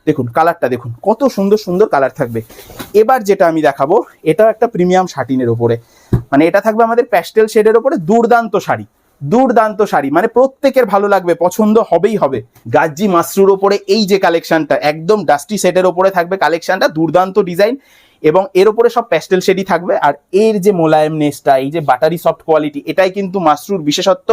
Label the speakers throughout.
Speaker 1: দেখুন কালারটা দেখুন, কত সুন্দর সুন্দর কালার থাকবে। এবার যেটা আমি দেখাবো, এটাও একটা প্রিমিয়াম শাটিনের ওপরে, মানে এটা থাকবে আমাদের প্যাস্টেল শেডের ওপরে, দুর্দান্ত শাড়ি, দুর্দান্ত শাড়ি, মানে প্রত্যেকের ভালো লাগবে, পছন্দ হবেই হবে। গাজ্জি মাসরুর ওপরে এই যে কালেকশনটা, একদম ডাস্টি সেটের ওপরে থাকবে কালেকশনটা, দুর্দান্ত ডিজাইন, এবং এর উপরে সব প্যাস্টেল শেডই থাকবে। আর এর যে মোলায়েমনেসটা, এই যে বাটারি সফট কোয়ালিটি, এটাই কিন্তু মাসরুর বিশেষত্ব।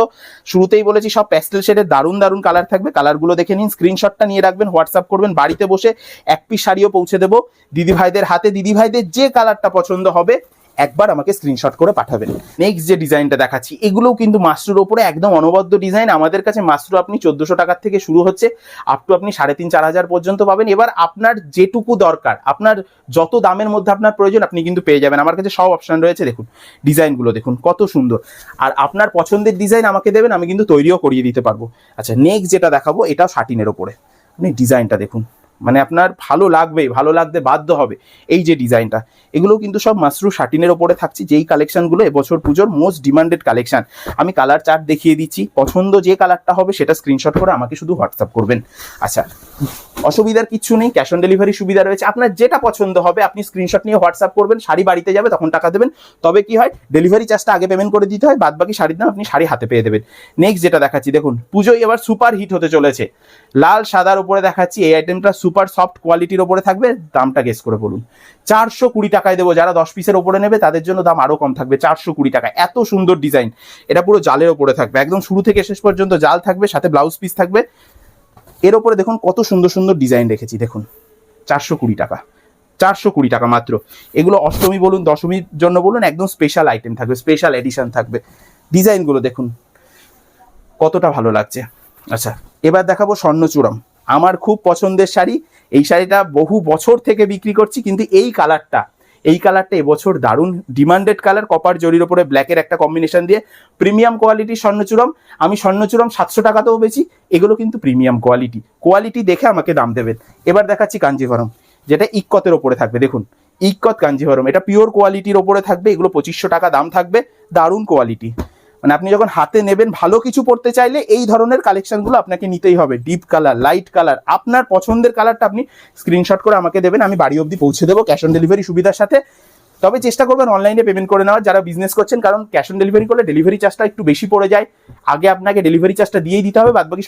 Speaker 1: শুরুতেই বলেছি সব প্যাস্টেল শেডের দারুণ দারুণ কালার থাকবে, কালারগুলো দেখে নিন, স্ক্রিনশটটা নিয়ে রাখবেন, হোয়াটসঅ্যাপ করবেন, বাড়িতে বসে এক পিস শাড়িও পৌঁছে দেবো দিদিভাইদের হাতে। দিদিভাইদের যে কালারটা পছন্দ হবে একবার আমাকে স্ক্রিনশট করে পাঠাবেন। নেক্সট যে ডিজাইনটা দেখাচ্ছি, এগুলোও কিন্তু মাসরুর ওপরে একদম অনবদ্য ডিজাইন। আমাদের কাছে মাসরু আপনি 1400 টাকার থেকে শুরু হচ্ছে, আপ টু আপনি 3500-4000 পর্যন্ত পাবেন। এবার আপনার যেটুকু দরকার, আপনার যত দামের মধ্যে আপনার প্রয়োজন, আপনি কিন্তু পেয়ে যাবেন। আমার কাছে সব অপশন রয়েছে, দেখুন ডিজাইনগুলো দেখুন কত সুন্দর। আর আপনার পছন্দের ডিজাইন আমাকে দেবেন, আমি কিন্তু তৈরিও করিয়ে দিতে পারবো। আচ্ছা, নেক্সট যেটা দেখাবো, এটাও শাটিনের ওপরে, আপনি ডিজাইনটা দেখুন, মানে আপনার ভালো লাগবেই, ভালো লাগতে বাধ্য হবে। এই যে ডিজাইনটা, এগুলো কিন্তু সব মাসরু শাটিনের ওপরে থাকছে, যেই কালেকশনগুলো এবছর পুজোর মোস্ট ডিমান্ডেড কালেকশন। আমি কালার চার্ট দেখিয়ে দিচ্ছি, পছন্দ যে কালারটা হবে সেটা স্ক্রিনশট করে আমাকে শুধু হোয়াটসঅ্যাপ করবেন। আচ্ছা, অসুবিধার কিছু নেই, ক্যাশ অন ডেলিভারি সুবিধা রয়েছে। আপনার যেটা পছন্দ হবে আপনি স্ক্রিনশট নিয়ে হোয়াটসঅ্যাপ করবেন, শাড়ি বাড়িতে যাবে তখন টাকা দেবেন। তবে কি হয়, ডেলিভারি চার্জটা আগে পেমেন্ট করে দিতে হয়, বাদ বাকি শাড়ির দাম আপনি শাড়ি হাতে পেয়ে দেবেন। নেক্সট যেটা দেখাচ্ছি, দেখুন পুজোয় এবার সুপার হিট হতে চলেছে, লাল সাদার উপরে দেখাচ্ছি। এই আইটেমটা সুপার সফট কোয়ালিটির ওপরে থাকবে, দামটা গেস করে বলুন। 420 টাকায় দেবো। যারা 10 পিসের ওপরে নেবে তাদের জন্য দাম আরো কম থাকবে, 420 টাকা। এত সুন্দর ডিজাইন, এটা পুরো জালের ওপরে থাকবে, একদম শুরু থেকে শেষ পর্যন্ত জাল থাকবে, সাথে ব্লাউজ পিস থাকবে। এর ওপরে দেখুন কত সুন্দর সুন্দর ডিজাইন রেখেছি, দেখুন 420 টাকা, 420 টাকা মাত্র। এগুলো অষ্টমী বলুন, দশমীর জন্য বলুন, একদম স্পেশাল আইটেম থাকবে, স্পেশাল এডিশন থাকবে। ডিজাইনগুলো দেখুন কতটা ভালো লাগছে। আচ্ছা, এবার দেখাবো স্বর্ণচূড়ম, আমার খুব পছন্দের শাড়ি। এই শাড়িটা বহু বছর থেকে বিক্রি করছি, কিন্তু এই কালারটা এবছর দারুণ ডিমান্ডেড কালার, কপার জরির ওপরে ব্ল্যাকের একটা কম্বিনেশন দিয়ে, প্রিমিয়াম কোয়ালিটির স্বর্ণচূড়ম। আমি স্বর্ণচূড়ম 700 টাকাতেও বেচি, এগুলো কিন্তু প্রিমিয়াম কোয়ালিটি দেখে আমাকে দাম দেবেন। এবার দেখাচ্ছি কাঞ্জিভরম, যেটা ইক্কতের ওপরে থাকবে, দেখুন ইক্কত কাঞ্জিভরম, এটা পিওর কোয়ালিটির ওপরে থাকবে, এগুলো 2500 টাকা দাম থাকবে, দারুণ কোয়ালিটি। মানে আপনি যখন হাতে নেবেন, ভালো কিছু পড়তে চাইলে এই ধরনের কালেকশনগুলো আপনাকে নিতেই হবে। ডিপ কালার, লাইট কালার, আপনার পছন্দের কালারটা আপনি স্ক্রিনশট করে আমাকে দেবেন, আমি বাড়ি অবধি পৌঁছে দেবো ক্যাশ অন ডেলিভারি সুবিধার সাথে। তবে চেষ্টা করবেন অনলাইনে পেমেন্ট করে নেওয়ার, যারা বিজনেস করছেন, কারণ ক্যাশ অন ডেলিভারি করলে ডেলিভারি চার্জটা একটু বেশি পড়ে যায়। আগে আপনাকে ডেলিভারি চার্জটা দিয়েই দিতে হবে, বাদ বাকি